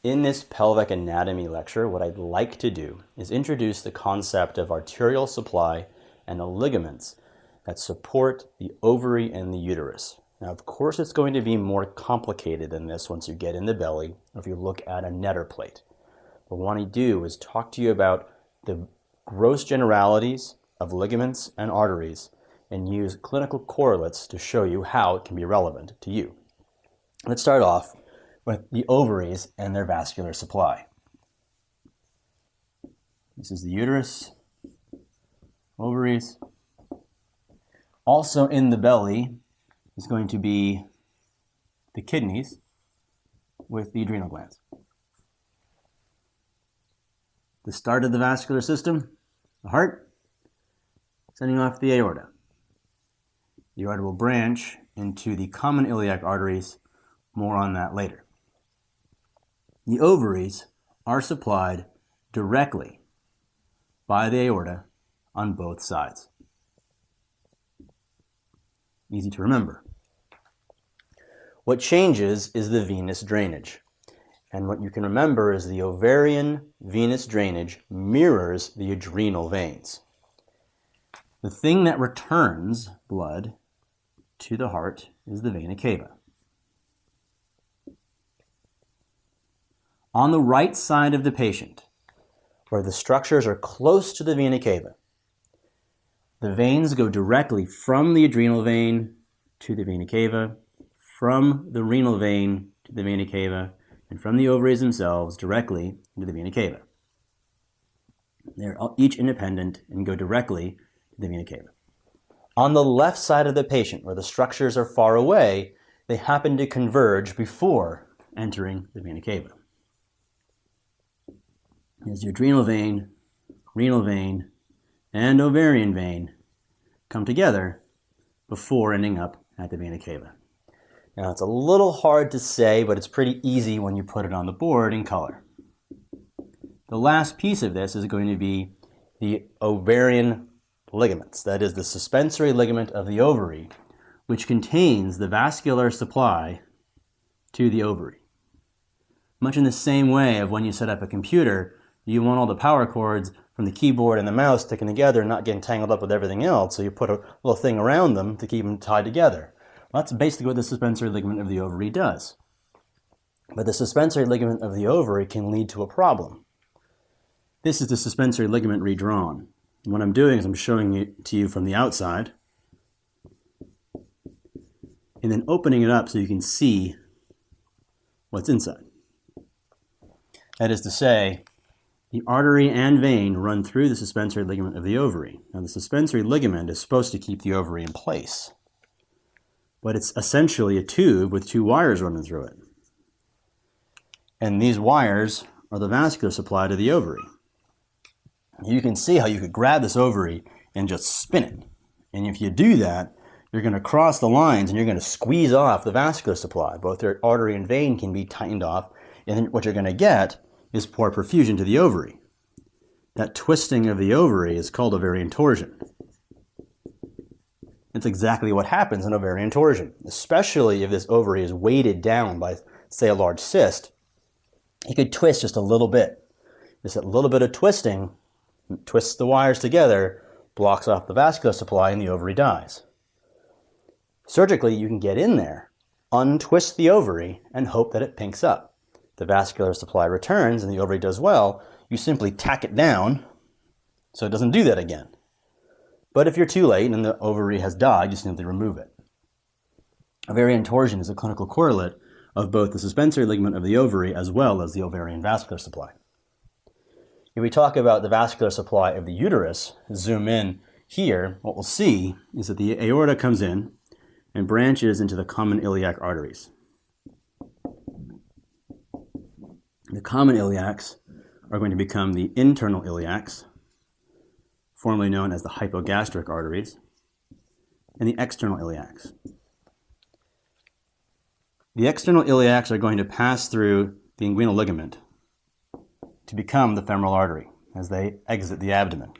In this pelvic anatomy lecture, what I'd like to do is introduce the concept of arterial supply and the ligaments that support the ovary and the uterus. Now, of course, it's going to be more complicated than this once you get in the belly, or if you look at a Netter plate. But what I want to do is talk to you about the gross generalities of ligaments and arteries and use clinical correlates to show you how it can be relevant to you. Let's start off with the ovaries and their vascular supply. This is the uterus, ovaries. Also in the belly is going to be the kidneys with the adrenal glands. The start of the vascular system, the heart, sending off the aorta. The aorta will branch into the common iliac arteries. More on that later. The ovaries are supplied directly by the aorta on both sides. Easy to remember. What changes is the venous drainage. And what you can remember is the ovarian venous drainage mirrors the adrenal veins. The thing that returns blood to the heart is the vena cava. On the right side of the patient, where the structures are close to the vena cava, the veins go directly from the adrenal vein to the vena cava, from the renal vein to the vena cava, and from the ovaries themselves directly into the vena cava. They're each independent and go directly to the vena cava. On the left side of the patient, where the structures are far away, they happen to converge before entering the vena cava. As the adrenal vein, renal vein, and ovarian vein come together before ending up at the vena cava. Now, it's a little hard to say, but it's pretty easy when you put it on the board in color. The last piece of this is going to be the ovarian ligaments. That is the suspensory ligament of the ovary, which contains the vascular supply to the ovary. Much in the same way of when you set up a computer, you want all the power cords from the keyboard and the mouse sticking together and not getting tangled up with everything else, so you put a little thing around them to keep them tied together. Well, that's basically what the suspensory ligament of the ovary does. But the suspensory ligament of the ovary can lead to a problem. This is the suspensory ligament redrawn. And what I'm doing is I'm showing it to you from the outside and then opening it up so you can see what's inside. That is to say, the artery and vein run through the suspensory ligament of the ovary. Now, the suspensory ligament is supposed to keep the ovary in place, but it's essentially a tube with two wires running through it. And these wires are the vascular supply to the ovary. You can see how you could grab this ovary and just spin it. And if you do that, you're going to cross the lines and you're going to squeeze off the vascular supply. Both the artery and vein can be tightened off, and then what you're going to get is poor perfusion to the ovary. That twisting of the ovary is called ovarian torsion. It's exactly what happens in ovarian torsion, especially if this ovary is weighted down by, say, a large cyst. It could twist just a little bit. Just a little bit of twisting twists the wires together, blocks off the vascular supply, and the ovary dies. Surgically, you can get in there, untwist the ovary, and hope that it pinks up. The vascular supply returns and the ovary does well. You simply tack it down so it doesn't do that again. But if you're too late and the ovary has died, you simply remove it. Ovarian torsion is a clinical correlate of both the suspensory ligament of the ovary as well as the ovarian vascular supply. If we talk about the vascular supply of the uterus, zoom in here, what we'll see is that the aorta comes in and branches into the common iliac arteries. The common iliacs are going to become the internal iliacs, formerly known as the hypogastric arteries, and the external iliacs. The external iliacs are going to pass through the inguinal ligament to become the femoral artery as they exit the abdomen.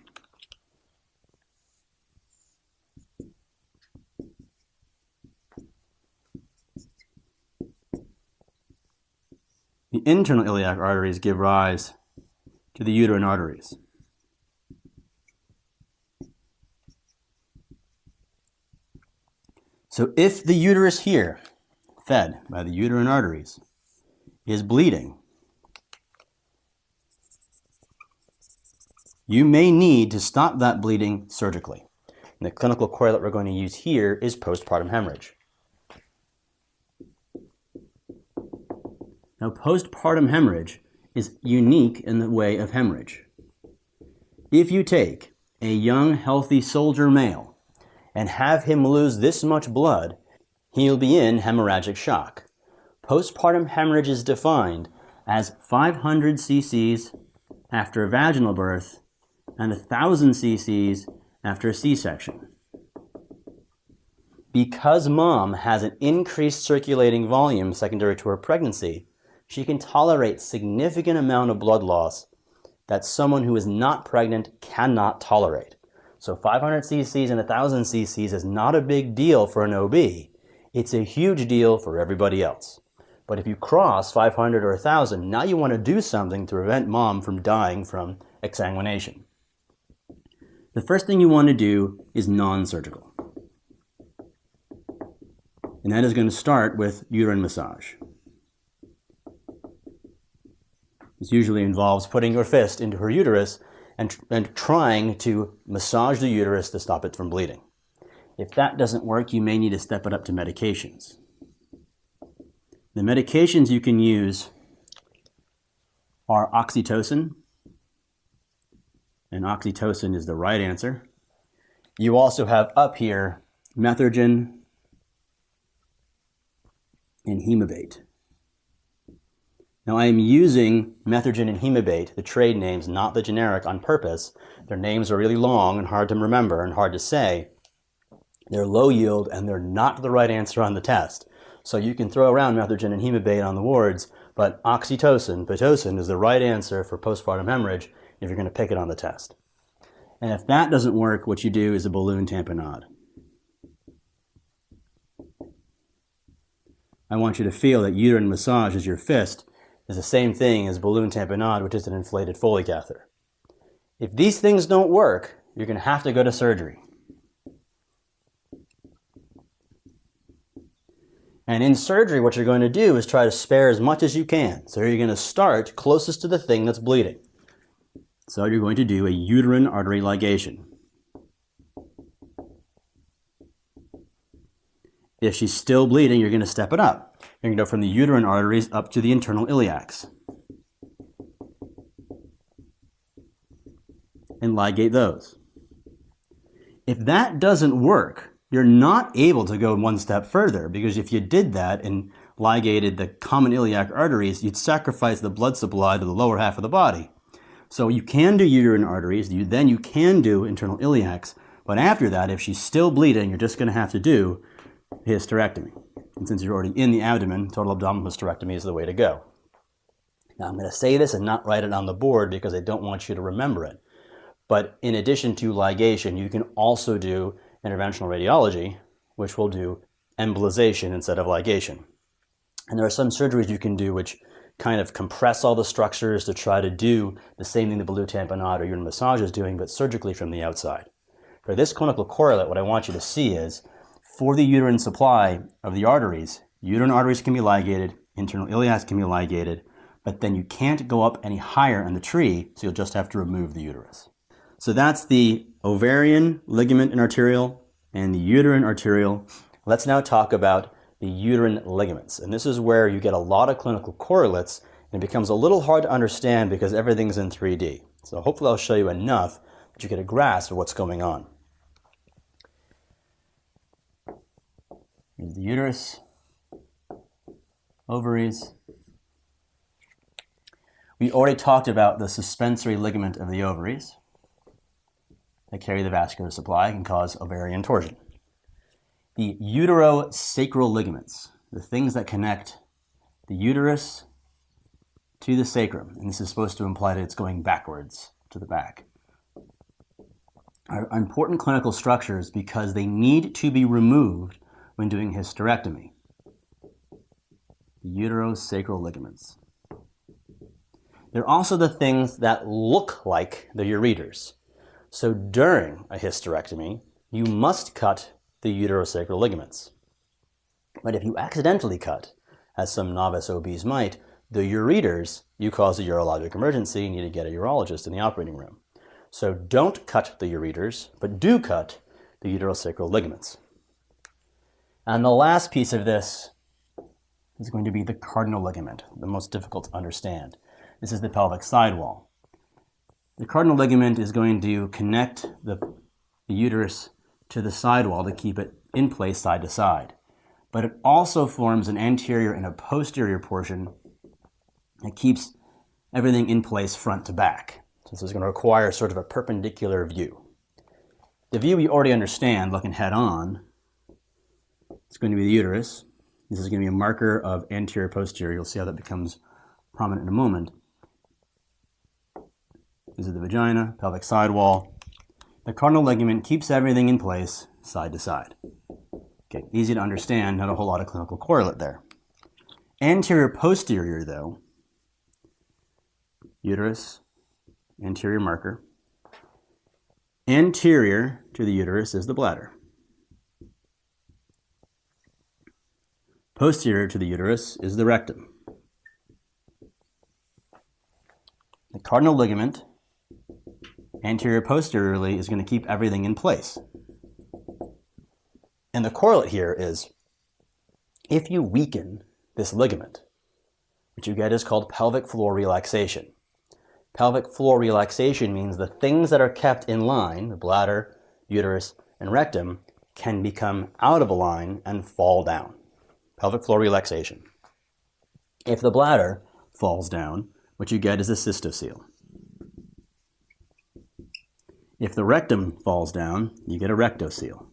The internal iliac arteries give rise to the uterine arteries. So if the uterus here, fed by the uterine arteries, is bleeding, you may need to stop that bleeding surgically. And the clinical correlate we're going to use here is postpartum hemorrhage. Now, postpartum hemorrhage is unique in the way of hemorrhage. If you take a young, healthy soldier male and have him lose this much blood, he'll be in hemorrhagic shock. Postpartum hemorrhage is defined as 500 cc's after a vaginal birth and 1,000 cc's after a C-section. Because mom has an increased circulating volume secondary to her pregnancy, she can tolerate significant amount of blood loss that someone who is not pregnant cannot tolerate. So 500 cc's and 1,000 cc's is not a big deal for an OB. It's a huge deal for everybody else. But if you cross 500 or 1,000, now you want to do something to prevent mom from dying from exsanguination. The first thing you want to do is non-surgical. And that is going to start with uterine massage. This usually involves putting your fist into her uterus and trying to massage the uterus to stop it from bleeding. If that doesn't work, you may need to step it up to medications. The medications you can use are oxytocin, and oxytocin is the right answer. You also have up here methergin and hemabate. Now I am using methergin and hemabate, the trade names, not the generic, on purpose. Their names are really long and hard to remember and hard to say. They're low yield and they're not the right answer on the test. So you can throw around methergin and hemabate on the wards, but oxytocin, Pitocin, is the right answer for postpartum hemorrhage if you're going to pick it on the test. And if that doesn't work, what you do is a balloon tamponade. I want you to feel that uterine massage as your fist is the same thing as balloon tamponade, which is an inflated Foley catheter. If these things don't work, you're going to have to go to surgery. And in surgery, what you're going to do is try to spare as much as you can. So you're going to start closest to the thing that's bleeding. So you're going to do a uterine artery ligation. If she's still bleeding, you're going to step it up. You're going to go from the uterine arteries up to the internal iliacs and ligate those. If that doesn't work, you're not able to go one step further, because if you did that and ligated the common iliac arteries, you'd sacrifice the blood supply to the lower half of the body. So you can do uterine arteries, then you can do internal iliacs, but after that, if she's still bleeding, you're just going to have to do hysterectomy. And since you're already in the abdomen, total abdominal hysterectomy is the way to go. Now I'm going to say this and not write it on the board because I don't want you to remember it. But in addition to ligation, you can also do interventional radiology, which will do embolization instead of ligation. And there are some surgeries you can do which kind of compress all the structures to try to do the same thing the balloon tamponade or uterine massage is doing, but surgically from the outside. For this clinical correlate, what I want you to see is, for the uterine supply of the arteries, uterine arteries can be ligated, internal iliacs can be ligated, but then you can't go up any higher in the tree, so you'll just have to remove the uterus. So that's the ovarian ligament and arterial and the uterine arterial. Let's now talk about the uterine ligaments. And this is where you get a lot of clinical correlates and it becomes a little hard to understand because everything's in 3D. So hopefully I'll show you enough that you get a grasp of what's going on. Here's the uterus, ovaries. We already talked about the suspensory ligament of the ovaries that carry the vascular supply and cause ovarian torsion. The uterosacral ligaments, the things that connect the uterus to the sacrum, and this is supposed to imply that it's going backwards to the back, are important clinical structures because they need to be removed when doing hysterectomy. The uterosacral ligaments. They're also the things that look like the ureters. So during a hysterectomy, you must cut the uterosacral ligaments. But if you accidentally cut, as some novice OBs might, the ureters, you cause a urologic emergency, you need to get a urologist in the operating room. So don't cut the ureters, but do cut the uterosacral ligaments. And the last piece of this is going to be the cardinal ligament, the most difficult to understand. This is the pelvic sidewall. The cardinal ligament is going to connect the uterus to the sidewall to keep it in place side to side. But it also forms an anterior and a posterior portion that keeps everything in place front to back. So this is going to require sort of a perpendicular view. The view you already understand, looking head on, is going to be the uterus. This is going to be a marker of anterior-posterior. You'll see how that becomes prominent in a moment. This is the vagina, pelvic sidewall. The cardinal ligament keeps everything in place side to side. Okay, easy to understand, not a whole lot of clinical correlate there. Anterior-posterior, though, uterus, anterior marker. Anterior to the uterus is the bladder. Posterior to the uterus is the rectum. The cardinal ligament, anterior-posteriorly, is going to keep everything in place. And the correlate here is, if you weaken this ligament, what you get is called pelvic floor relaxation. Pelvic floor relaxation means the things that are kept in line, the bladder, uterus, and rectum, can become out of line and fall down. Pelvic floor relaxation. If the bladder falls down, what you get is a cystocele. If the rectum falls down, you get a rectocele.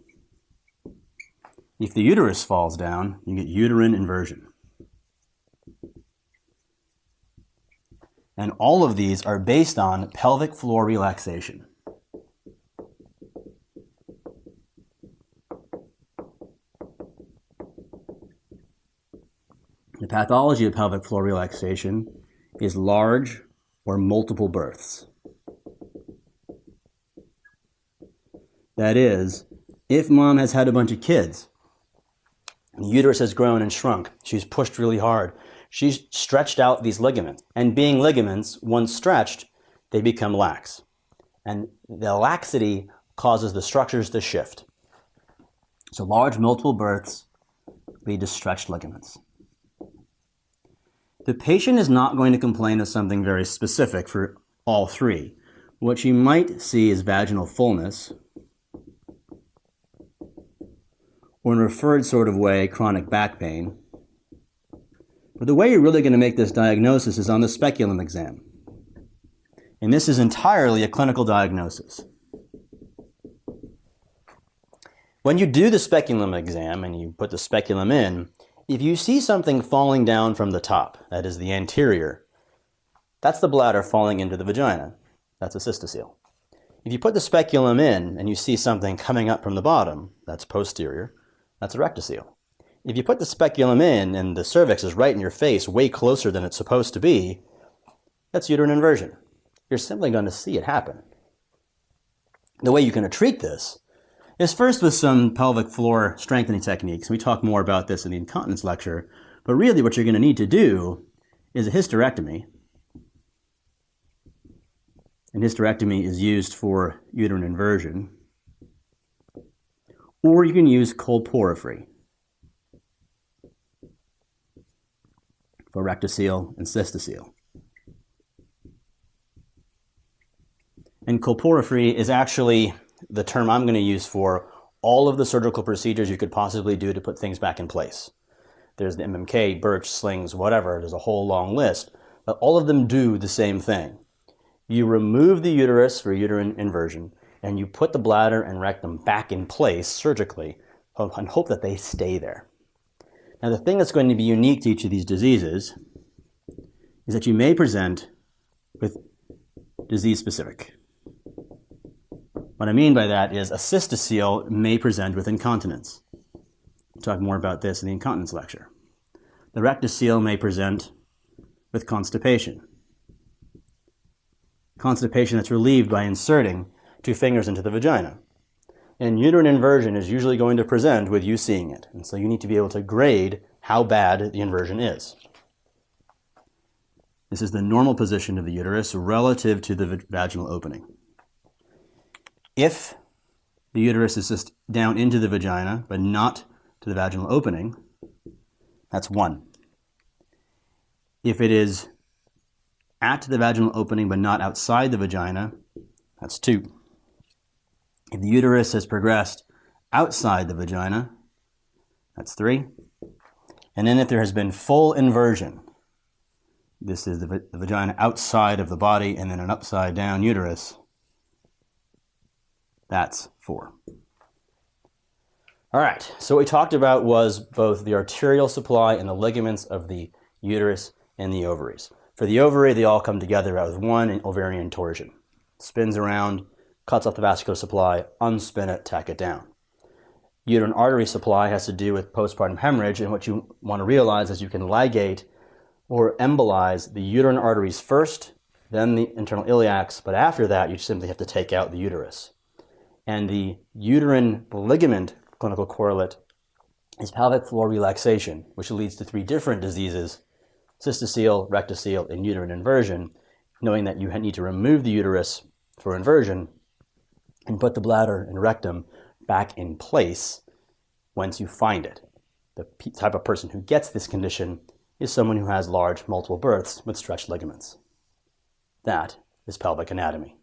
If the uterus falls down, you get uterine inversion. And all of these are based on pelvic floor relaxation. The pathology of pelvic floor relaxation is large or multiple births. That is, if mom has had a bunch of kids, the uterus has grown and shrunk, she's pushed really hard, she's stretched out these ligaments. And being ligaments, once stretched, they become lax. And the laxity causes the structures to shift. So large multiple births lead to stretched ligaments. The patient is not going to complain of something very specific for all three. What you might see is vaginal fullness, or in a referred sort of way, chronic back pain. But the way you're really going to make this diagnosis is on the speculum exam. And this is entirely a clinical diagnosis. When you do the speculum exam and you put the speculum in, if you see something falling down from the top, that is the anterior, that's the bladder falling into the vagina. That's a cystocele. If you put the speculum in and you see something coming up from the bottom, that's posterior, that's a rectocele. If you put the speculum in and the cervix is right in your face, way closer than it's supposed to be, that's uterine inversion. You're simply going to see it happen. The way you're going to treat this is first with some pelvic floor strengthening techniques. We talk more about this in the incontinence lecture, but really what you're going to need to do is a hysterectomy. And hysterectomy is used for uterine inversion. Or you can use colporphyry for rectocele and cystocele. And colporphyry is actually the term I'm going to use for all of the surgical procedures you could possibly do to put things back in place. There's the MMK, Birch, slings, whatever. There's a whole long list. But all of them do the same thing. You remove the uterus for uterine inversion, and you put the bladder and rectum back in place surgically and hope that they stay there. Now, the thing that's going to be unique to each of these diseases is that you may present with disease-specific. What I mean by that is a cystocele may present with incontinence. We'll talk more about this in the incontinence lecture. The rectocele may present with constipation. constipation that's relieved by inserting 2 fingers into the vagina. And uterine inversion is usually going to present with you seeing it. And so you need to be able to grade how bad the inversion is. This is the normal position of the uterus relative to the vaginal opening. If the uterus is just down into the vagina, but not to the vaginal opening, that's 1. If it is at the vaginal opening, but not outside the vagina, that's 2. If the uterus has progressed outside the vagina, that's 3. And then if there has been full inversion, this is the vagina outside of the body and then an upside down uterus, that's 4. All right, so what we talked about was both the arterial supply and the ligaments of the uterus and the ovaries. For the ovary, they all come together as one ovarian torsion. Spins around, cuts off the vascular supply, unspin it, tack it down. Uterine artery supply has to do with postpartum hemorrhage, and what you want to realize is you can ligate or embolize the uterine arteries first, then the internal iliacs, but after that you simply have to take out the uterus. And the uterine ligament clinical correlate is pelvic floor relaxation, which leads to 3 different diseases: cystocele, rectocele, and uterine inversion, knowing that you need to remove the uterus for inversion and put the bladder and rectum back in place once you find it. The type of person who gets this condition is someone who has large multiple births with stretched ligaments. That is pelvic anatomy.